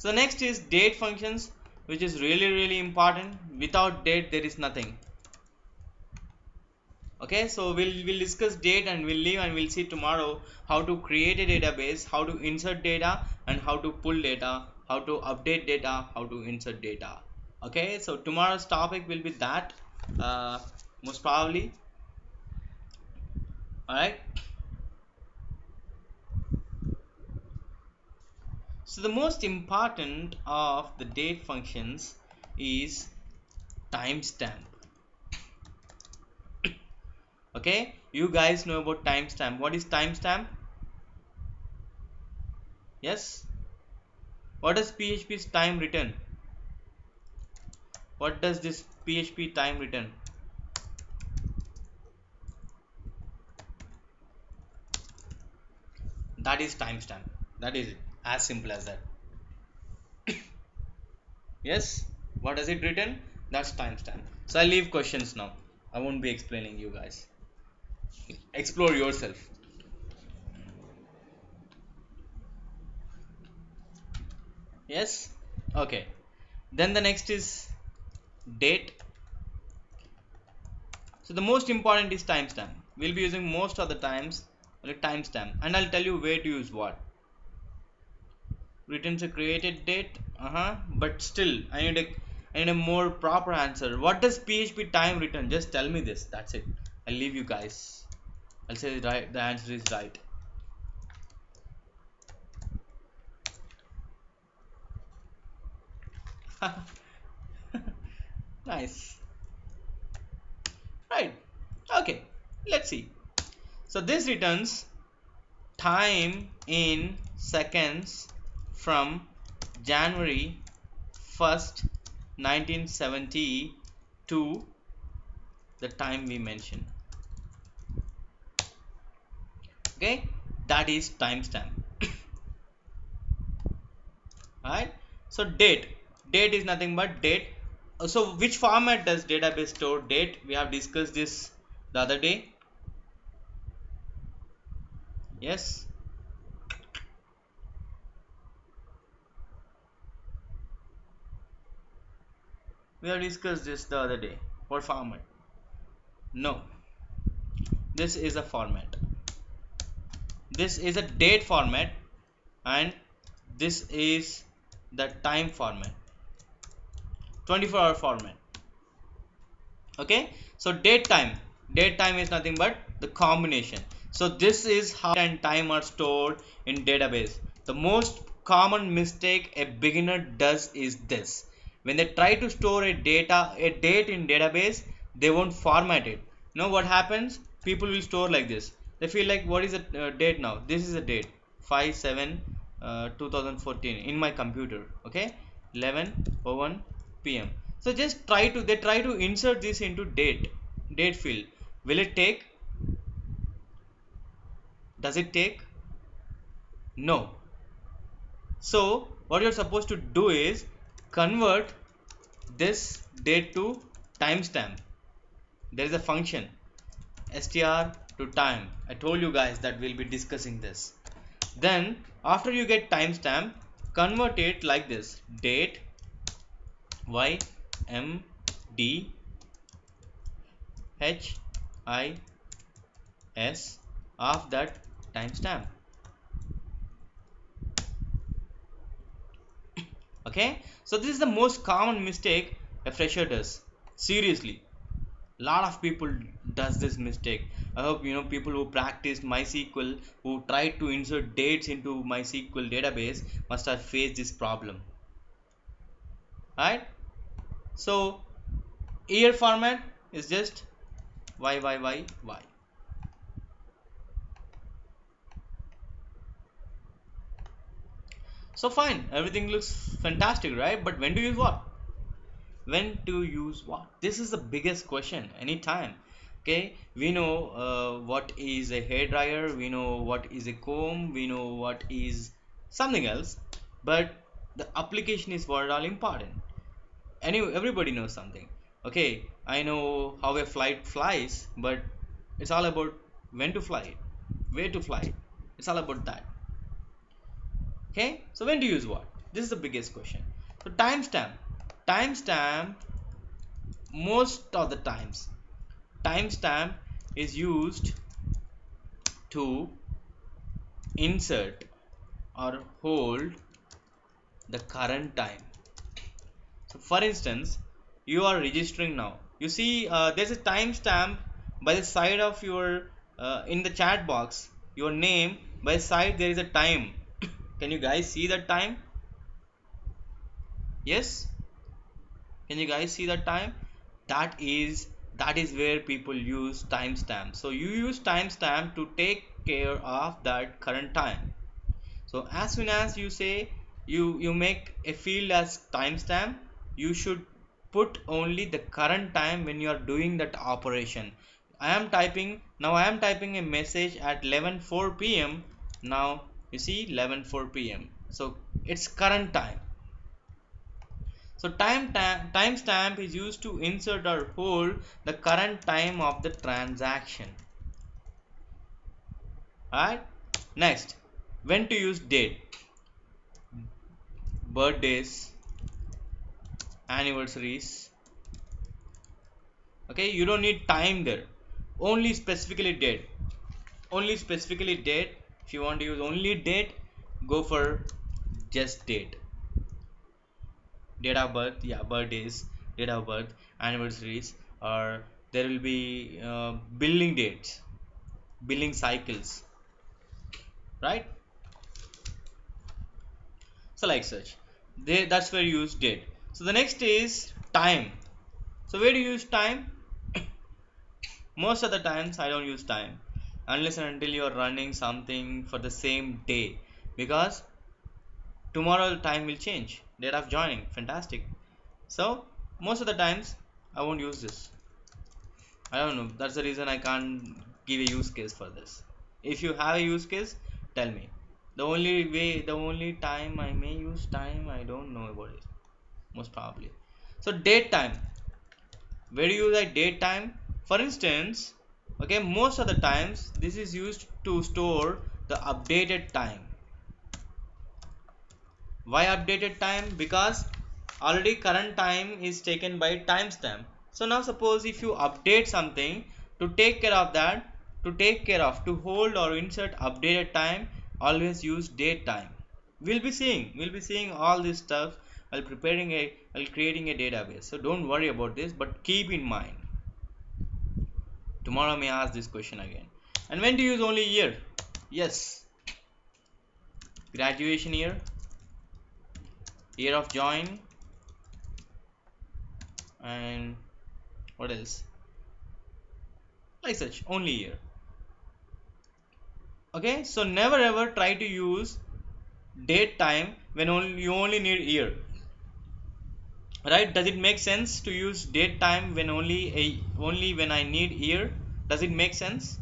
So next is date functions, which is really important. Without date there is nothing. Okay, so we'll discuss date and we'll leave, and we'll see tomorrow how to create a database, how to insert data, and how to pull data, how to update data, how to insert data. Okay, so tomorrow's topic will be that, most probably. All right. So the most important of the date functions is timestamp. Okay, you guys know about timestamp. What is timestamp? Yes. What does PHP's time return? What does this PHP time return? That is timestamp. That is it. As simple as that. Yes. What does it return? That's timestamp. So I'll leave questions now. I won't be explaining, you guys. Explore yourself. Yes. Okay. Then the next is date. So the most important is timestamp. We'll be using most of the times only timestamp, and I'll tell you where to use what. Returns a created date, but still I need a more proper answer. What does PHP time return? Just tell me this. That's it. I'll leave you guys. I'll say right. The answer is right. Nice. Right. Okay. Let's see. So this returns time in seconds from January 1st, 1970 to the time we mentioned. Okay, that is timestamp. Alright, so date is nothing but date. So which format does database store date? We have discussed this the other day. Yes. We have discussed this the other day. What format? No, this is a format. This is a date format, and this is the time format, 24-hour format. Okay, so date time is nothing but the combination. So this is how date and time are stored in database. The most common mistake a beginner does is this: when they try to store a date in database, they won't format it. Now what happens? People will store like this. They feel like, what is the date now? This is a date 5/7 2014 in my computer. Okay, 11:01 p.m. So just try to insert this into date field. Will it take? Does it take? No. So what you're supposed to do is convert this date to timestamp. There is a function str to time. I told you guys that we'll be discussing this. Then after you get timestamp, convert it like this: date ymd HIS of that timestamp. Okay, so this is the most common mistake a fresher does. Seriously, a lot of people does this mistake. I hope people who practiced MySQL, who tried to insert dates into MySQL database, must have faced this problem. Right? So year format is just y. So fine, everything looks fantastic, right? But when to use what? When to use what? This is the biggest question anytime. Okay, we know what is a hair dryer, we know what is a comb, we know what is something else, but the application is what all important. Everybody knows something. Okay, I know how a flight flies, but it's all about when to fly it, where to fly it. It's all about that. Okay, so when to use what? This is the biggest question. So timestamp, most of the times, timestamp is used to insert or hold the current time. So for instance, you are registering now. You see, there's a timestamp by the side of your in the chat box. Your name by the side there is a time. Can you guys see that time? Yes. Can you guys see that time? That is that is where people use timestamp. So you use timestamp to take care of that current time. So as soon as you say you make a field as timestamp, you should put only the current time when you are doing that operation. I am typing a message at 11:04 p.m. Now you see 11:04 p.m. So it's current time. So timestamp is used to insert or hold the current time of the transaction. Alright. Next, when to use date. Birthdays, anniversaries. Okay, you don't need time there. Only specifically date. Only specifically date. If you want to use only date, go for just date. Date of birth, yeah, birthdays, date of birth, anniversaries, or there will be billing dates, billing cycles, right? So like such, that's where you use date. So the next is time. So where do you use time? Most of the times I don't use time unless and until you are running something for the same day, because tomorrow time will change, date of joining, fantastic. So most of the times I won't use this. I don't know, that's the reason I can't give a use case for this. If you have a use case, tell me. The only time I may use time, I don't know about it, most probably. So date time, where do you use like date time? For instance, okay, most of the times this is used to store the updated time. Why updated time? Because already current time is taken by timestamp. So now suppose if you update something, to take care of that, to hold or insert updated time, always use date time. We'll be seeing all this stuff while creating a database. So don't worry about this, but keep in mind, tomorrow may ask this question again. And when to use only year? Yes, graduation year, year of join, and what else? Like such, only year. Okay, so never ever try to use date time when you only need year. Right? Does it make sense to use date time when only when I need year? Does it make sense?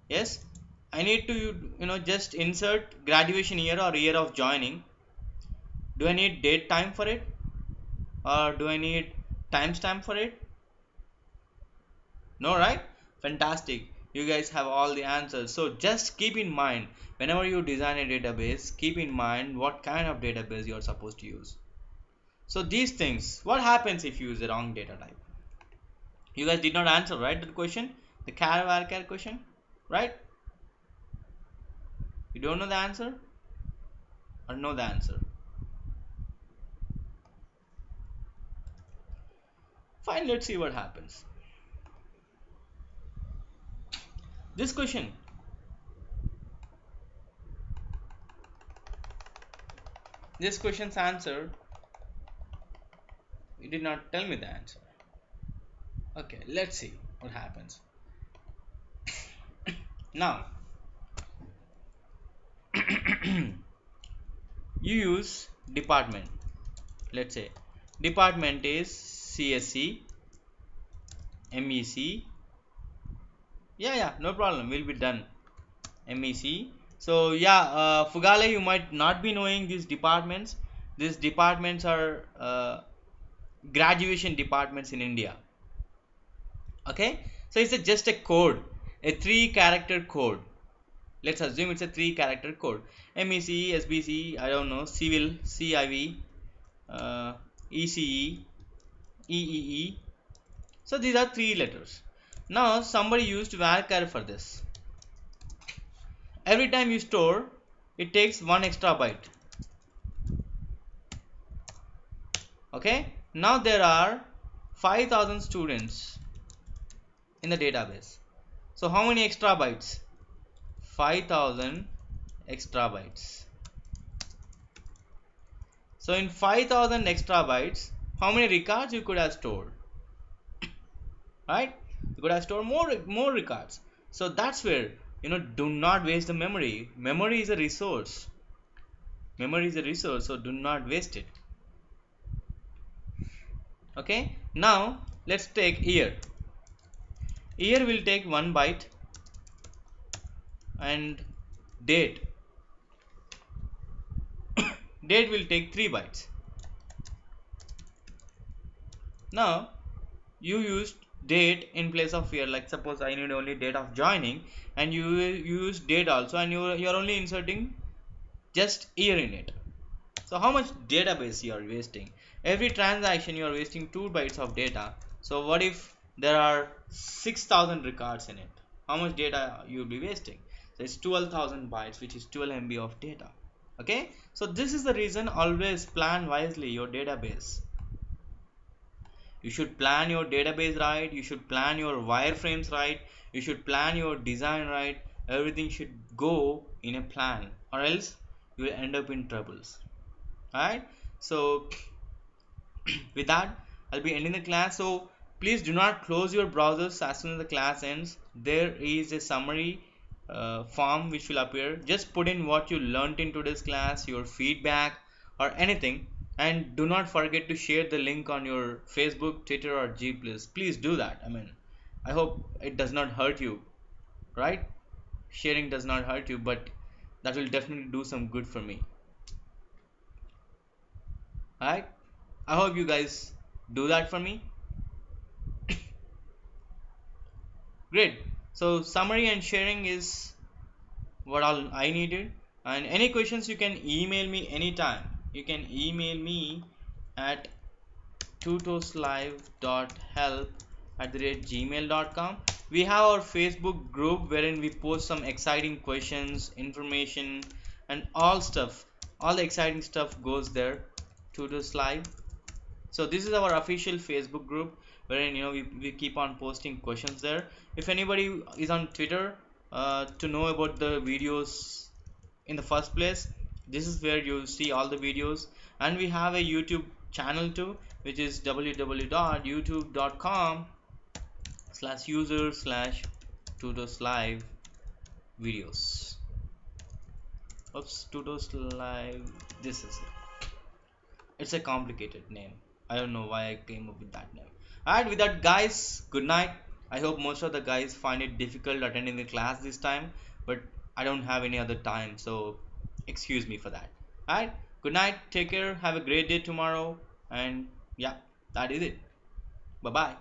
Yes. I need to just insert graduation year or year of joining. Do I need date time for it, or do I need timestamp for it? No, right? Fantastic. You guys have all the answers. So just keep in mind, whenever you design a database, keep in mind what kind of database you are supposed to use. So these things, what happens if you use the wrong data type? You guys did not answer, right, the question, the char varchar question, right? You don't know the answer or know the answer? Fine, let's see what happens. This question's answer, you did not tell me the answer. Okay, let's see what happens. Now you use department. Let's say department is CSC, MEC. Yeah, no problem, we'll be done. MEC. So yeah, Fugale, you might not be knowing these departments. These departments are graduation departments in India. Okay, so it's just a code, a 3-character code. Let's assume it's a 3-character code. MECE, SBC, I don't know, Civil, CIV, ECE, EEE. So these are 3 letters. Now somebody used varchar for this. Every time you store, it takes 1 extra byte. Okay. Now there are 5,000 students in the database. So how many extra bytes? 5,000 extra bytes. So in 5,000 extra bytes, how many records you could have stored? Right? You could have stored more records. So that's where, do not waste the memory. Memory is a resource. Memory is a resource, so do not waste it. Okay. Now let's take year. Year will take 1 byte, and date date will take 3 bytes. Now you used date in place of year. Like suppose I need only date of joining, and you use date also, and you're only inserting just year in it. So how much database you are wasting? Every transaction you are wasting 2 bytes of data. So what if there are 6,000 records in it? How much data you will be wasting? So it's 12,000 bytes, which is 12 MB of data. Okay, so this is the reason, always plan wisely your database. You should plan your database right, you should plan your wireframes right, you should plan your design right. Everything should go in a plan, or else you will end up in troubles. Alright, so with that, I'll be ending the class. So please do not close your browsers as soon as the class ends. There is a summary form which will appear. Just put in what you learned in today's class, your feedback or anything, and do not forget to share the link on your Facebook, Twitter or G+. Please do that. I mean, I hope it does not hurt you, right? Sharing does not hurt you, but that will definitely do some good for me. Alright, I hope you guys do that for me. Great. So summary and sharing is what all I needed. And any questions, you can email me anytime. You can email me at tutoslive.help@gmail.com. We have our Facebook group wherein we post some exciting questions, information, and all stuff. All the exciting stuff goes there. Tutos Live. So this is our official Facebook group wherein we keep on posting questions there. If anybody is on Twitter to know about the videos in the first place, this is where you see all the videos. And we have a YouTube channel too, which is www.youtube.com/user/tutoslive videos. Oops, Tutos Live. This is it. It's a complicated name. I don't know why I came up with that name. Alright, with that, guys, good night. I hope most of the guys find it difficult attending the class this time, but I don't have any other time, so excuse me for that. Alright, good night, take care, have a great day tomorrow, and yeah, that is it. Bye bye.